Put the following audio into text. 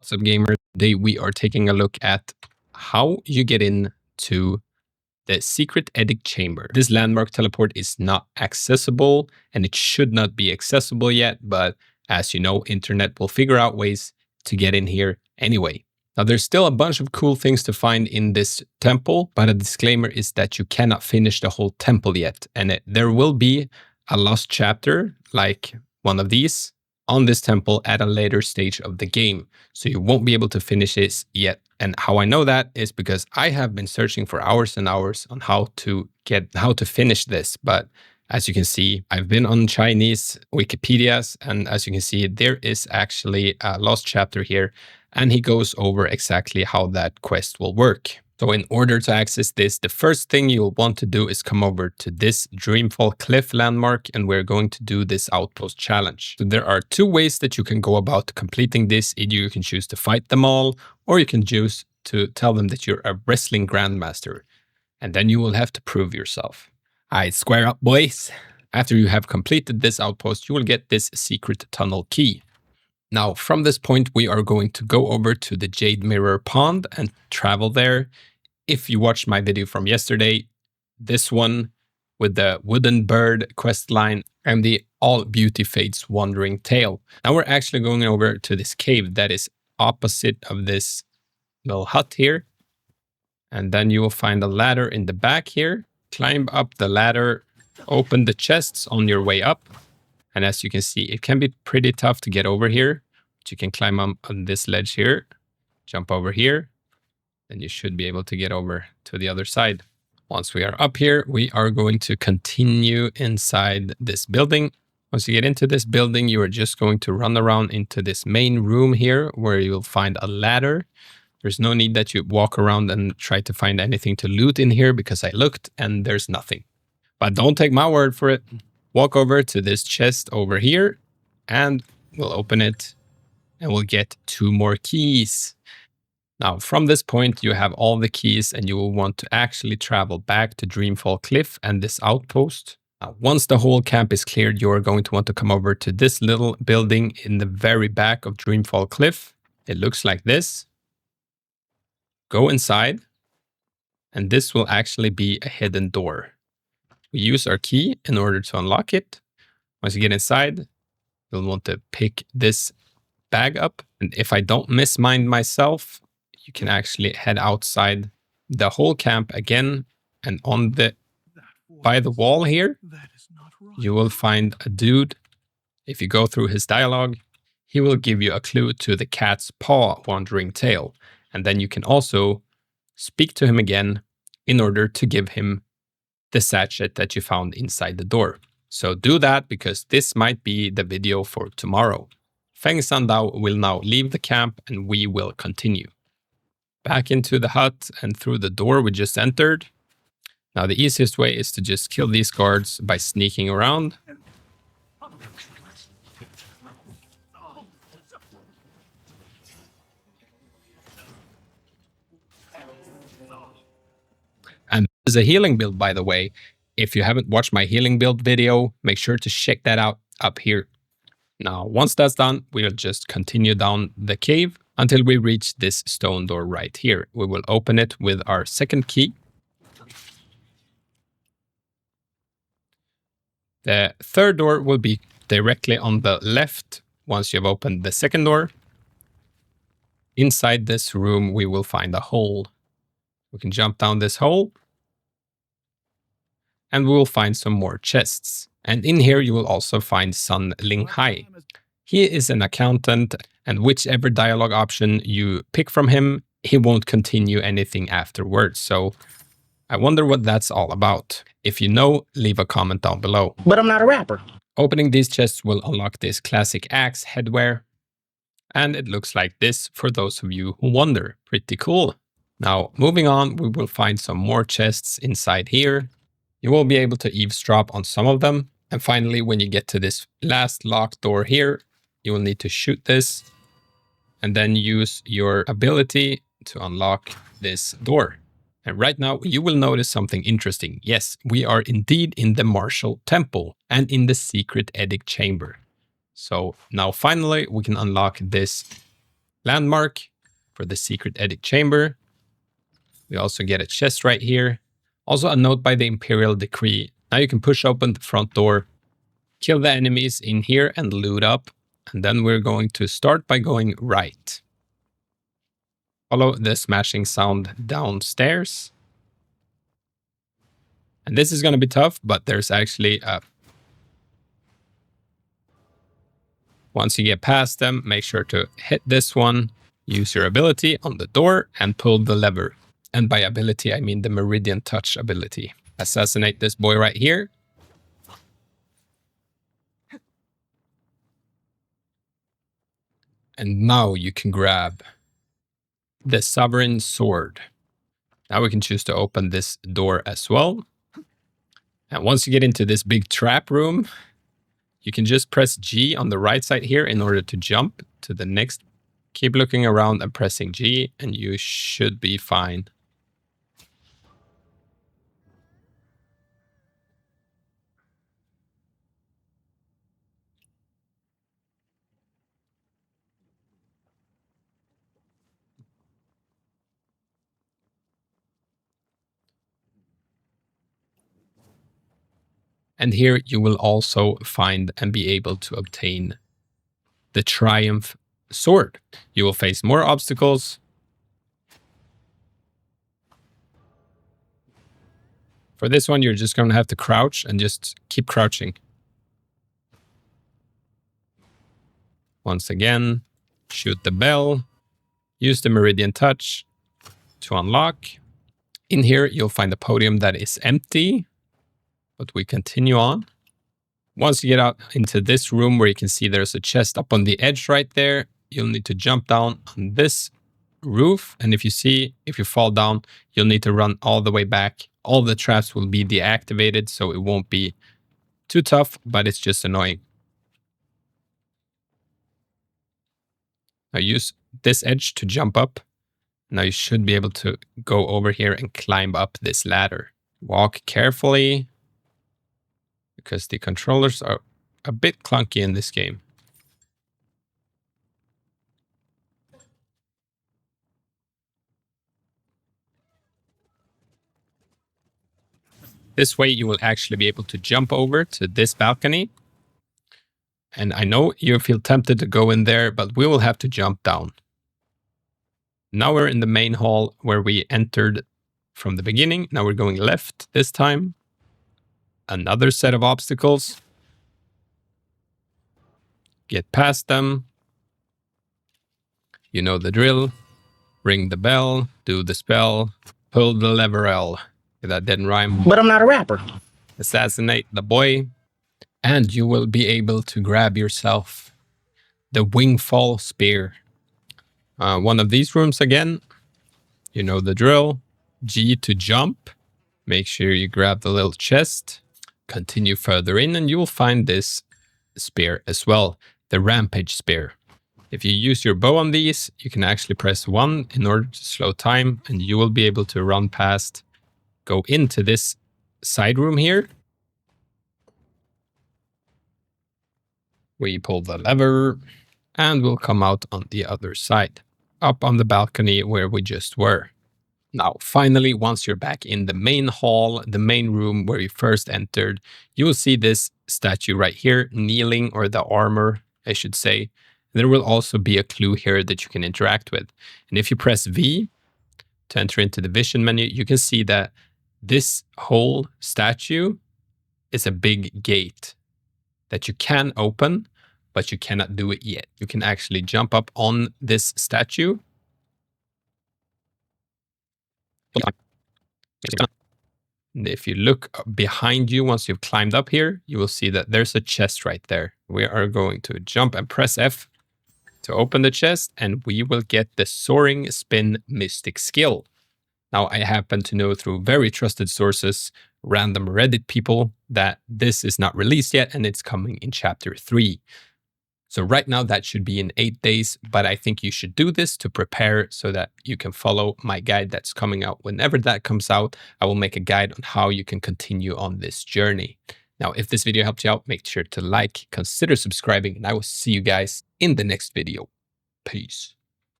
What's up, gamers? Today we are taking a look at how you get into the secret Edict chamber. This landmark teleport is not accessible and it should not be accessible yet, but as you know, internet will figure out ways to get in here anyway. Now there's still a bunch of cool things to find in this temple, but a disclaimer is that you cannot finish the whole temple yet. And there will be a lost chapter like one of these on this temple at a later stage of the game. So you won't be able to finish this yet. And how I know that is because I have been searching for hours and hours on how to finish this. But as you can see, I've been on Chinese Wikipedias, and as you can see, there is actually a lost chapter here, and he goes over exactly how that quest will work. So in order to access this, the first thing you'll want to do is come over to this Dreamfall cliff landmark, and we're going to do this outpost challenge. So there are two ways that you can go about completing this. Either you can choose to fight them all, or you can choose to tell them that you're a wrestling grandmaster, and then you will have to prove yourself. Alright, square up, boys. After you have completed this outpost, you will get this secret tunnel key. Now, from this point, we are going to go over to the Jade Mirror Pond and travel there. If you watched my video from yesterday, this one with the wooden bird quest line and the All Beauty Fades Wandering Tale. Now we're actually going over to this cave that is opposite of this little hut here. And then you will find a ladder in the back here. Climb up the ladder, open the chests on your way up. And as you can see, it can be pretty tough to get over here. But you can climb up on this ledge here, jump over here. Then you should be able to get over to the other side. Once we are up here, we are going to continue inside this building. Once you get into this building, you are just going to run around into this main room here where you'll find a ladder. There's no need that you walk around and try to find anything to loot in here because I looked and there's nothing. But don't take my word for it. Walk over to this chest over here and we'll open it and we'll get 2 more keys. Now, from this point, you have all the keys and you will want to actually travel back to Dreamfall Cliff and this outpost. Now, once the whole camp is cleared, you are going to want to come over to this little building in the very back of Dreamfall Cliff. It looks like this. Go inside, and this will actually be a hidden door. We use our key in order to unlock it. Once you get inside, you'll want to pick this bag up. And if I don't mismind myself, you can actually head outside the whole camp again, and by the wall here, you will find a dude. If you go through his dialogue, he will give you a clue to the cat's paw wandering tale. And then you can also speak to him again in order to give him the sachet that you found inside the door. So do that because this might be the video for tomorrow. Feng Sandao will now leave the camp and we will continue. Back into the hut and through the door we just entered. Now the easiest way is to just kill these guards by sneaking around. And this is a healing build, by the way. If you haven't watched my healing build video, make sure to check that out up here. Now, once that's done, we'll just continue down the cave until we reach this stone door right here. We will open it with our second key. The third door will be directly on the left once you've opened the second door. Inside this room, we will find a hole. We can jump down this hole. And we will find some more chests. And in here, you will also find Sun Ling Hai. He is an accountant, and whichever dialogue option you pick from him, he won't continue anything afterwards. So I wonder what that's all about. If you know, leave a comment down below. But I'm not a rapper. Opening these chests will unlock this classic axe headwear. And it looks like this for those of you who wonder. Pretty cool. Now, moving on, we will find some more chests inside here. You will be able to eavesdrop on some of them. And finally, when you get to this last locked door here, you will need to shoot this and then use your ability to unlock this door. And right now, you will notice something interesting. Yes, we are indeed in the Martial Temple and in the secret Edict chamber. So now finally, we can unlock this landmark for the secret Edict chamber. We also get a chest right here. Also a note by the Imperial Decree. Now you can push open the front door, kill the enemies in here and loot up. And then we're going to start by going right. Follow the smashing sound downstairs. And this is going to be tough, but there's actually a... Once you get past them, make sure to hit this one, use your ability on the door and pull the lever. And by ability, I mean the Meridian Touch ability. Assassinate this boy right here. And now you can grab the Sovereign Sword. Now we can choose to open this door as well. And once you get into this big trap room, you can just press G on the right side here in order to jump to the next. Keep looking around and pressing G and you should be fine. And here you will also find and be able to obtain the Tiumph sword. You will face more obstacles. For this one, you're just going to have to crouch and just keep crouching. Once again, shoot the bell. Use the Meridian Touch to unlock. In here, you'll find a podium that is empty. But we continue on. Once you get out into this room where you can see there's a chest up on the edge right there, you'll need to jump down on this roof. And if you fall down, you'll need to run all the way back. All the traps will be deactivated, so it won't be too tough, but it's just annoying. Now use this edge to jump up. Now you should be able to go over here and climb up this ladder. Walk carefully, because the controllers are a bit clunky in this game. This way you will actually be able to jump over to this balcony. And I know you feel tempted to go in there, but we will have to jump down. Now we're in the main hall where we entered from the beginning. Now we're going left this time. Another set of obstacles. Get past them. You know the drill. Ring the bell, do the spell, pull the lever L. That didn't rhyme. But I'm not a rapper. Assassinate the boy. And you will be able to grab yourself the Wingfall Spear. One of these rooms again. You know the drill. G to jump. Make sure you grab the little chest. Continue further in and you will find this spear as well. The Rampage Spear. If you use your bow on these, you can actually press 1 in order to slow time and you will be able to run past, go into this side room here. We pull the lever and we'll come out on the other side, up on the balcony where we just were. Now, finally, once you're back in the main hall, the main room where you first entered, you will see this statue right here, kneeling, or the armor, I should say. There will also be a clue here that you can interact with. And if you press V to enter into the vision menu, you can see that this whole statue is a big gate that you can open, but you cannot do it yet. You can actually jump up on this statue. And if you look behind you, once you've climbed up here, you will see that there's a chest right there. We are going to jump and press F to open the chest, and we will get the Soaring Spin Mystic skill. Now, I happen to know through very trusted sources, random Reddit people, that this is not released yet, and it's coming in Chapter 3. So right now that should be in 8 days, but I think you should do this to prepare so that you can follow my guide that's coming out. Whenever that comes out, I will make a guide on how you can continue on this journey. Now, if this video helped you out, make sure to like, consider subscribing, and I will see you guys in the next video. Peace.